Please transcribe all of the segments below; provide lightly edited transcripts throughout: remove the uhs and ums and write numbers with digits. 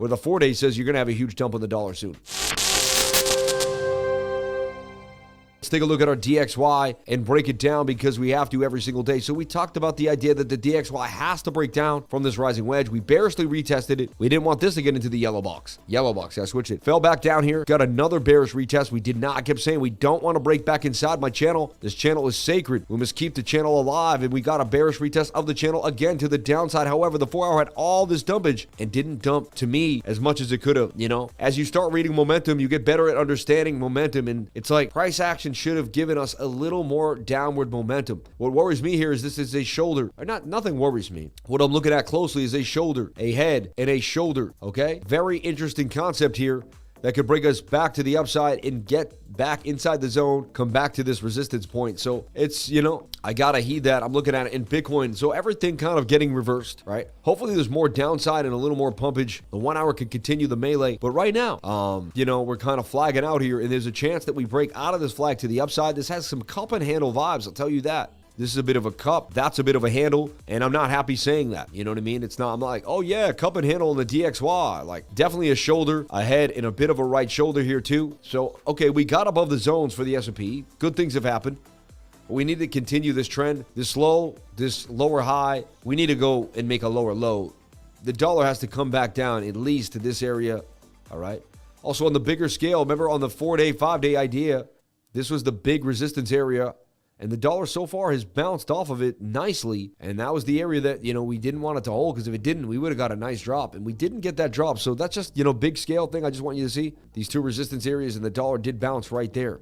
where the 4-day says you're going to have a huge dump on the dollar soon. Let's take a look at our DXY and break it down because we have to every single day. So we talked about the idea that the DXY has to break down from this rising wedge. We bearishly retested it. We didn't want this to get into the yellow box. Yellow box, I switched it. Fell back down here. Got another bearish retest. We did not. I kept saying we don't want to break back inside my channel. This channel is sacred. We must keep the channel alive. And we got a bearish retest of the channel again to the downside. However, the 4-hour had all this dumpage and didn't dump to me as much as it could have. You know, as you start reading momentum, you get better at understanding momentum. And it's like price action should have given us a little more downward momentum. What worries me here is this is a shoulder. Or nothing worries me. What I'm looking at closely is a shoulder, a head, and a shoulder, okay? Very interesting concept here that could bring us back to the upside and get back inside the zone, come back to this resistance point. So it's, you know, I gotta heed that. I'm looking at it in Bitcoin. So everything kind of getting reversed, right? Hopefully there's more downside and a little more pumpage. The 1 hour could continue the melee. But right now, you know, we're kind of flagging out here and there's a chance that we break out of this flag to the upside. This has some cup and handle vibes, I'll tell you that. This is a bit of a cup. That's a bit of a handle. And I'm not happy saying that. You know what I mean? It's not, I'm like, oh yeah, cup and handle in the DXY. Like definitely a shoulder, a head, and a bit of a right shoulder here too. So, okay, we got above the zones for the S&P. Good things have happened. But we need to continue this trend. This low, this lower high, we need to go and make a lower low. The dollar has to come back down at least to this area. All right. Also on the bigger scale, remember on the 4-day, 5-day idea, this was the big resistance area. And the dollar so far has bounced off of it nicely. And that was the area that, you know, we didn't want it to hold because if it didn't, we would have got a nice drop. And we didn't get that drop. So that's just, you know, big scale thing. I just want you to see these two resistance areas and the dollar did bounce right there.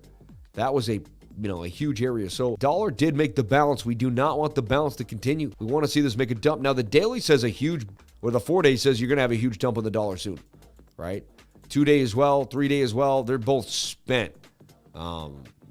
That was a, you know, a huge area. So dollar did make the bounce. We do not want the bounce to continue. We want to see this make a dump. Now the daily says a huge, or the 4-day says you're going to have a huge dump on the dollar soon, right? 2-day as well, 3-day as well. They're both spent.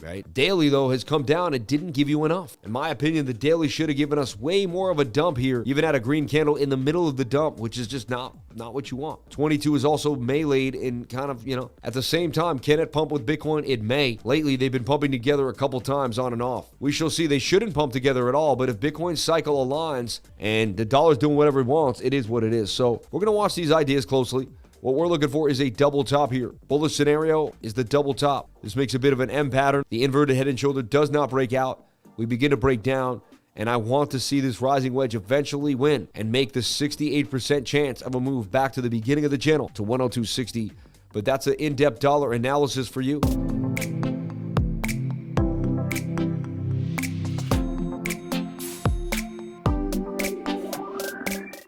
Right? Daily, though, has come down and didn't give you enough. In my opinion, the daily should have given us way more of a dump here, even at a green candle in the middle of the dump, which is just not what you want. 22 is also meleeed in kind of, you know, at the same time, can it pump with Bitcoin? It may. Lately, they've been pumping together a couple times on and off. We shall see. They shouldn't pump together at all, but if Bitcoin's cycle aligns and the dollar's doing whatever it wants, it is what it is. So we're going to watch these ideas closely. What we're looking for is a double top here. Bullish scenario is the double top. This makes a bit of an M pattern. The inverted head and shoulder does not break out. We begin to break down, and I want to see this rising wedge eventually win and make the 68% chance of a move back to the beginning of the channel to 102.60. But that's an in-depth dollar analysis for you.